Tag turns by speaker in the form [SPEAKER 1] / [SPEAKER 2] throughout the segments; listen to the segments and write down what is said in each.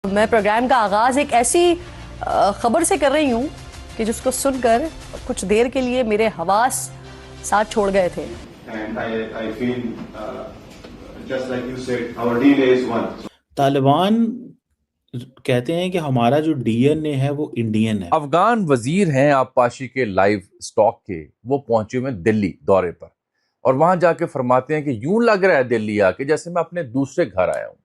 [SPEAKER 1] میں پروگرام کا آغاز ایک ایسی خبر سے کر رہی ہوں کہ جس کو سن کر کچھ دیر کے لیے میرے حواس ساتھ چھوڑ گئے تھے.
[SPEAKER 2] طالبان کہتے ہیں کہ ہمارا جو ڈی این اے ہے وہ انڈین ہے.
[SPEAKER 3] افغان وزیر ہیں آبپاشی کے لائیو سٹاک کے، وہ پہنچے ہوئے دلی دورے پر، اور وہاں جا کے فرماتے ہیں کہ یوں لگ رہا ہے دلی آ کے جیسے میں اپنے دوسرے گھر آیا ہوں،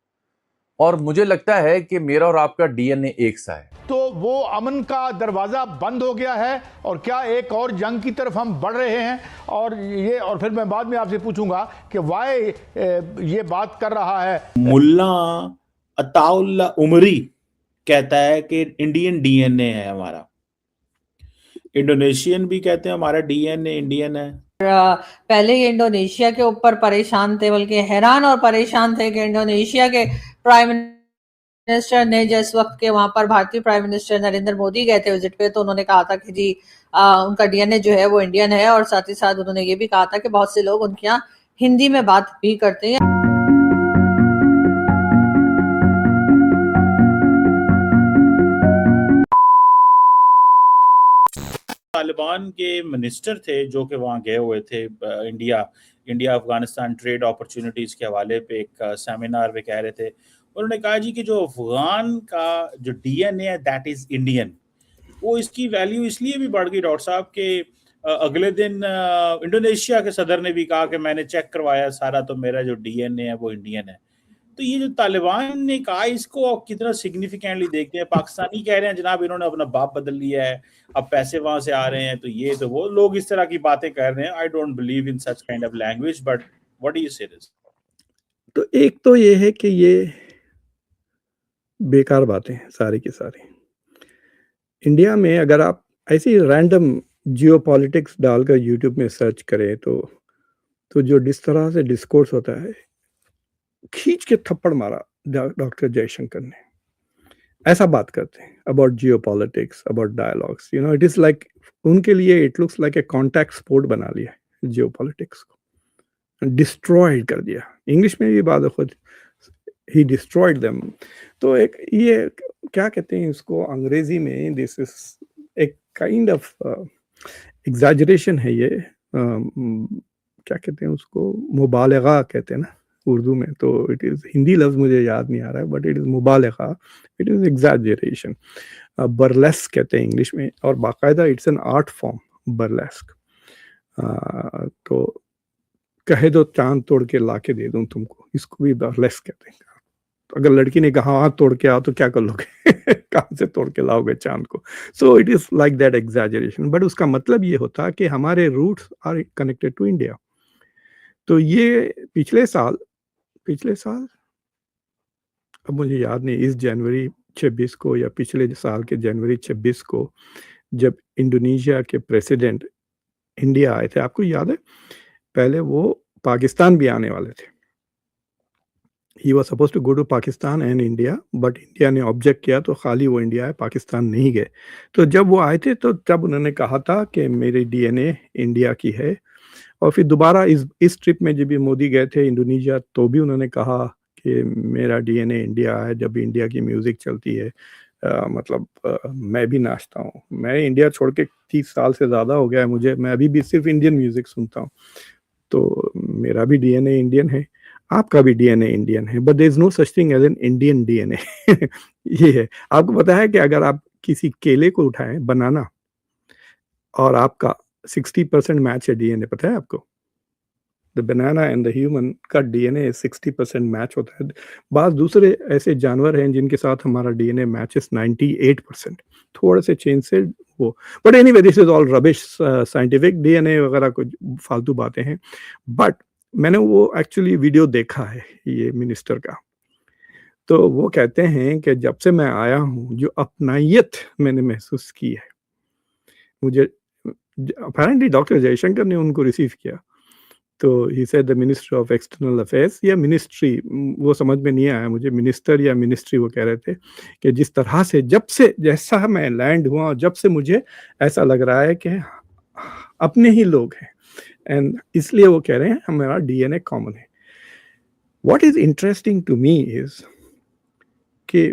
[SPEAKER 3] اور مجھے لگتا ہے کہ میرا اور آپ کا ڈی این اے ایک سا ہے.
[SPEAKER 4] تو وہ امن کا دروازہ بند ہو گیا ہے اور کیا ایک اور جنگ کی طرف ہم بڑھ رہے ہیں؟ اور پھر میں بعد میں آپ سے پوچھوں گا کہ وائی یہ بات کر رہا ہے.
[SPEAKER 2] ملا عطا اللہ عمری کہتا ہے کہ انڈین ڈی این اے ہے ہمارا. انڈونیشین بھی کہتے ہیں ہمارا ڈی این اے انڈین ہے.
[SPEAKER 5] پہلے یہ انڈونیشیا کے اوپر پریشان تھے، بلکہ حیران اور پریشان تھے کہ انڈونیشیا کے پرائم منسٹر نے جس وقت کے وہاں پر بھارتی پرائم منسٹر نریندر مودی گئے تھے وزٹ پہ، تو انہوں نے کہا تھا کہ جی ان کا ڈی این اے جو ہے وہ انڈین ہے، اور ساتھ ہی ساتھ انہوں نے یہ بھی کہا تھا کہ بہت سے لوگ ان کے یہاں ہندی میں بات بھی کرتے ہیں.
[SPEAKER 2] طالبان کے منسٹر تھے جو کہ وہاں گئے ہوئے تھے انڈیا افغانستان ٹریڈ اپرچونٹیز کے حوالے پہ ایک سیمینار پہ کہہ رہے تھے. انہوں نے کہا جی کہ جو افغان کا جو ڈی این اے ہے دیٹ از انڈین. وہ اس کی ویلیو اس لیے بھی بڑھ گئی ڈاکٹر صاحب کہ اگلے دن انڈونیشیا کے صدر نے بھی کہا کہ میں نے چیک کروایا سارا تو میرا جو ڈی این اے ہے وہ انڈین ہے. تو یہ جو طالبان نے کہا اس کو کتنا سگنیفیکینٹلی دیکھتے ہیں. پاکستانی کہہ رہے ہیں جناب انہوں نے اپنا باپ بدل لیا ہے، اب پیسے وہاں سے آ رہے ہیں، تو یہ تو وہ لوگ اس طرح کی باتیں کر رہے ہیں. I don't believe in such kind of language, but what do you say this?
[SPEAKER 6] تو ایک تو یہ ہے کہ یہ بیکار باتیں ہیں ساری کی ساری. انڈیا میں اگر آپ ایسی رینڈم جیو پالیٹکس ڈال کر یوٹیوب میں سرچ کریں تو جو جس طرح سے ڈسکورس ہوتا ہے، کھینچ کے تھپڑ مارا ڈاکٹر جے شنکر نے، ایسا بات کرتے ہیں about geo politics, about dialogues. It is like ان کے لیے it looks like a contact sport بنا لیا ہے جیو پالیٹکس کو، ڈسٹرائڈ کر دیا. انگلش میں بھی بات خود ہی ڈسٹرائڈ دیم. تو ایک یہ کیا کہتے ہیں اس کو انگریزی میں، دس از ایک کائنڈ آف ایگزیجریشن ہے. یہ کیا کہتے ہیں اس کو، مبالغہ کہتے ہیں نا اردو میں. تو اٹ از ہندی لفظ مجھے یاد نہیں آ رہا ہے، بٹ اٹ از مبالغہ، اٹ از ایگزیجریشن. برلیسک کہتے ہیں انگلش میں، اور باقاعدہ اٹس این آرٹ فارم برلیسک. تو کہہ دو چاند توڑ کے لا کے دے دوں تم کو، اس کو بھی برلیسک کہتے ہیں. اگر لڑکی نے کہا ہاتھ توڑ کے آؤ تو کیا کر لو گے؟ کہاں سے توڑ کے لاؤ گے چاند کو؟ So it is like that exaggeration. But اس کا مطلب یہ ہوتا کہ ہمارے roots are connected to India. تو یہ پچھلے سال اب مجھے یاد نہیں، اس جنوری 26 کو یا پچھلے سال کے جنوری 26 کو جب انڈونیشیا کے پریسیڈنٹ انڈیا آئے تھے، آپ کو یاد ہے؟ پہلے وہ پاکستان بھی آنے والے تھے. He was supposed to go to Pakistan and India, but India نے آبجیکٹ کیا تو خالی وہ انڈیا ہے، پاکستان نہیں گئے. تو جب وہ آئے تھے تو تب انہوں نے کہا تھا کہ میری ڈی این اے انڈیا کی ہے. اور پھر دوبارہ اس ٹرپ میں جب بھی مودی گئے تھے انڈونیشیا تو بھی انہوں نے کہا کہ میرا ڈی این اے انڈیا ہے. جب بھی انڈیا کی میوزک چلتی ہے، مطلب میں بھی ناچتا ہوں. میں انڈیا چھوڑ کے 30 سال سے زیادہ ہو گیا ہے مجھے، میں ابھی بھی صرف انڈین میوزک سنتا ہوں. تو میرا بھی ڈی این اے انڈین ہے، آپ کا بھی ڈی این اے انڈین ہے. But there is no such thing as an Indian D N A. یہ ہے. آپ کو پتا ہے کہ اگر آپ کسی کیلے کو اٹھائیں، بنانا، اور آپ کا 60% میچ ہے ڈی این اے، پتا ہے آپ کو؟ دا بنانا اینڈ دا ہیومن کا ڈی این اے 60% میچ ہوتا ہے. بعض دوسرے ایسے جانور ہیں جن کے ساتھ ہمارا ڈی این اے میچز 98%، تھوڑے سے چینج سے وہ. بٹ اینی وے دس از آل ربش. سائنٹیفک ڈی این اے وغیرہ کچھ فالتو باتیں ہیں. بٹ میں نے وہ ایکچولی ویڈیو دیکھا ہے یہ منسٹر کا. تو وہ کہتے ہیں کہ جب سے میں آیا ہوں جو اپنائیت میں نے محسوس کی ہے، مجھے اپیرنٹلی ڈاکٹر جے شنکر نے ان کو ریسیو کیا. تو he said the minister of external affairs یا منسٹری، وہ سمجھ میں نہیں آیا مجھے، منسٹر یا منسٹری، وہ کہہ رہے تھے کہ جس طرح سے جیسا میں لینڈ ہوا جب سے مجھے ایسا لگ رہا ہے کہ اپنے ہی لوگ ہیں. اینڈ اس لیے وہ کہہ رہے ہیں ہمارا ڈی این اے کامن ہے. What is interesting to me is کہ